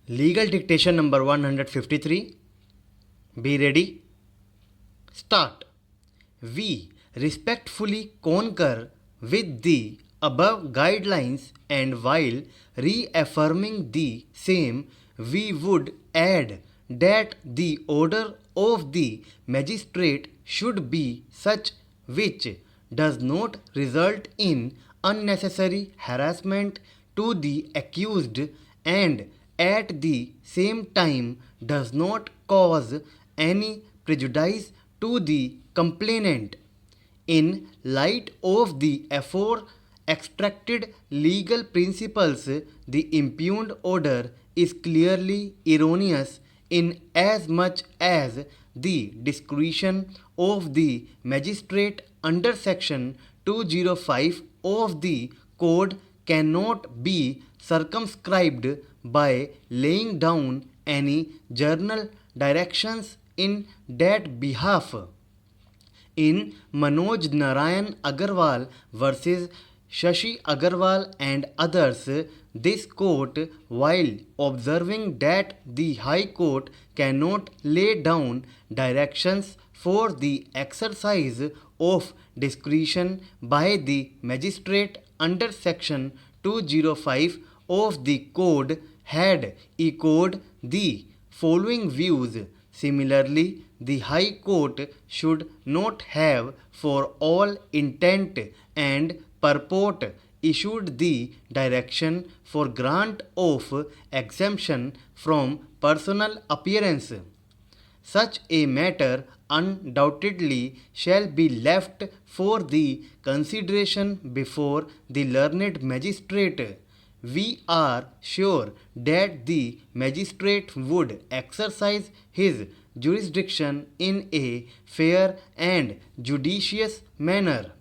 Legal dictation number 153. Be ready. Start. We respectfully concur with the above guidelines, and while reaffirming the same, we would add that the order of the magistrate should be such which does not result in unnecessary harassment to the accused and at the same time does not cause any prejudice to the complainant. In light of the afore extracted legal principles, the impugned order is clearly erroneous in as much as the discretion of the magistrate under section 205 of the code cannot be circumscribed by laying down any general directions in that behalf. In Manoj Narayan Agarwal versus Shashi Agarwal and others, this court, while observing that the High Court cannot lay down directions for the exercise of discretion by the magistrate under section 205 of the code, had echoed the following views. Similarly, the High Court should not have, for all intent and purport, issued the direction for grant of exemption from personal appearance. Such a matter undoubtedly shall be left for the consideration before the learned magistrate. We are sure that the magistrate would exercise his jurisdiction in a fair and judicious manner.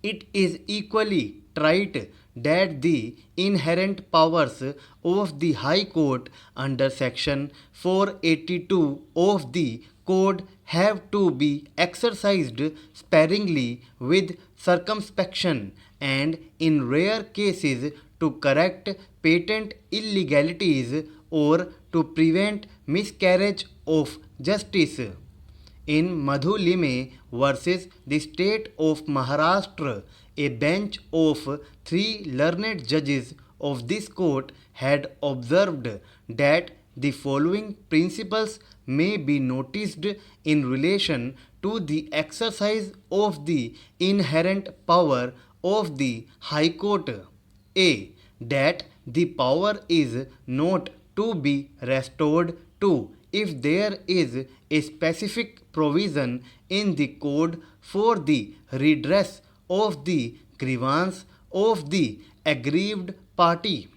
It is equally trite that the inherent powers of the High Court under section 482 of the Code have to be exercised sparingly with circumspection and in rare cases to correct patent illegalities or to prevent miscarriage of justice. In Madhu Lime versus the State of Maharashtra, a bench of 3 learned judges of this court had observed that the following principles may be noticed in relation to the exercise of the inherent power of the High Court. A. That the power is not to be restored to if there is a specific provision in the code for the redress of the grievance of the aggrieved party.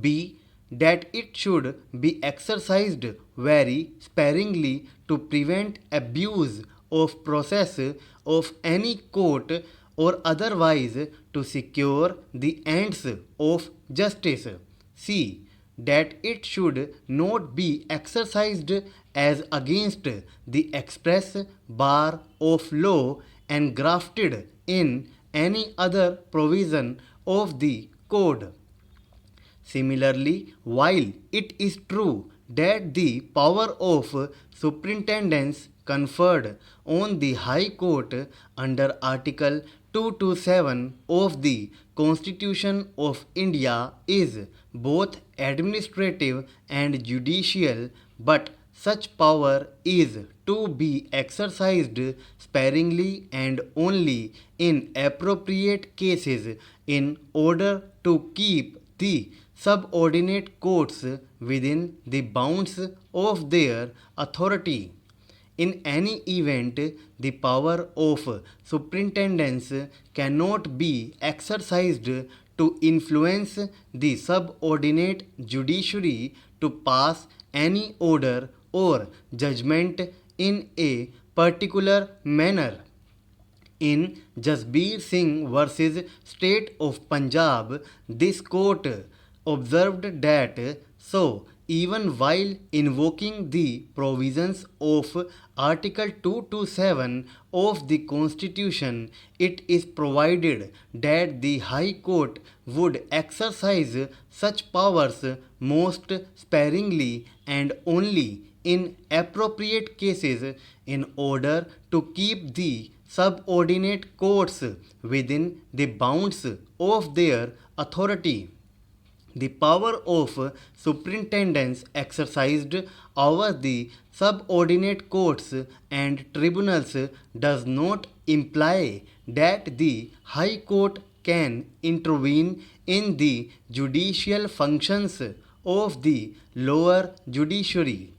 B. That it should be exercised very sparingly to prevent abuse of process of any court or otherwise to secure the ends of justice. C. That it should not be exercised as against the express bar of law and grafted in any other provision of the code. Similarly, while it is true that the power of superintendence conferred on the High Court under Article 227 of the Constitution of India is both administrative and judicial, but such power is to be exercised sparingly and only in appropriate cases in order to keep the subordinate courts within the bounds of their authority. In any event, the power of superintendence cannot be exercised to influence the subordinate judiciary to pass any order or judgment in a particular manner. In Jasbir Singh versus State of Punjab, this court observed that so even while invoking the provisions of Article 227 of the Constitution, it is provided that the High Court would exercise such powers most sparingly and only in appropriate cases in order to keep the subordinate courts within the bounds of their authority. The power of superintendence exercised over the subordinate courts and tribunals does not imply that the High Court can intervene in the judicial functions of the lower judiciary.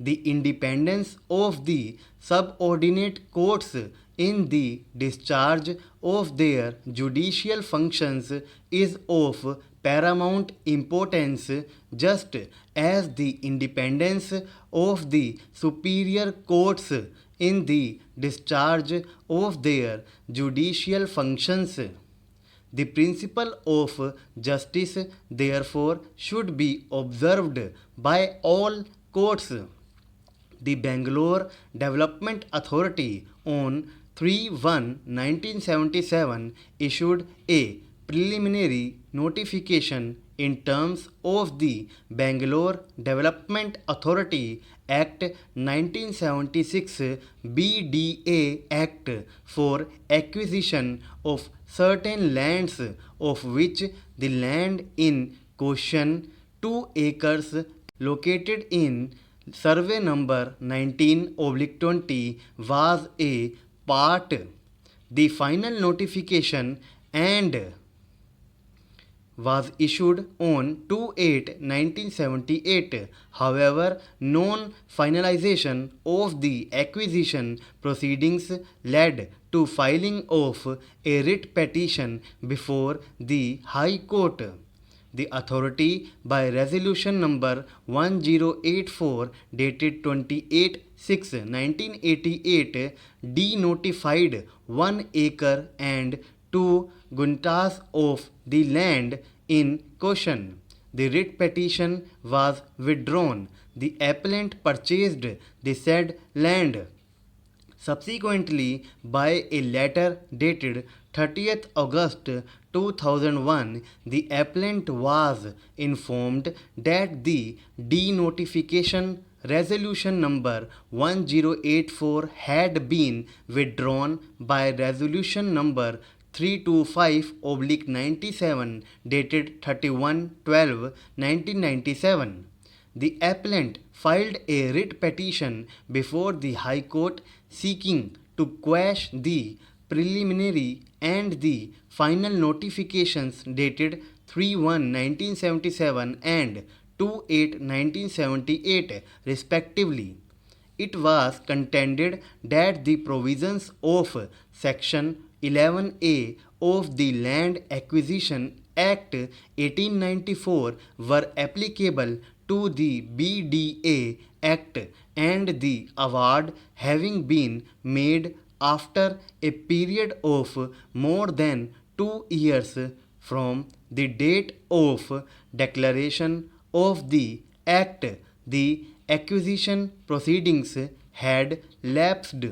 The independence of the subordinate courts in the discharge of their judicial functions is of paramount importance, just as the independence of the superior courts in the discharge of their judicial functions. The principle of justice, therefore, should be observed by all courts. The Bangalore Development Authority on 3/1/1977 issued a preliminary notification in terms of the Bangalore Development Authority Act 1976 BDA Act for acquisition of certain lands, of which the land in question, 2 acres located in survey number 19/20, was a part. The final notification and was issued on 2/8/1978. However, non-finalization of the acquisition proceedings led to filing of a writ petition before the High Court. The authority, by resolution number 1084 dated 28/6/1988, denotified 1 acre and 2 guntas of the land in question. The writ petition was withdrawn. The appellant purchased the said land. Subsequently, by a letter dated 30th August 2001, the appellant was informed that the denotification resolution number 1084 had been withdrawn by resolution number 325/97 dated 31/12/1997. The appellant filed a writ petition before the High Court seeking to quash the preliminary and the final notifications dated 3/1/1977 and 2/8/1978 respectively. It was contended that the provisions of Section 11A of the Land Acquisition Act 1894 were applicable to the BDA Act, and the award having been made after a period of more than 2 years from the date of declaration of the Act, the acquisition proceedings had lapsed.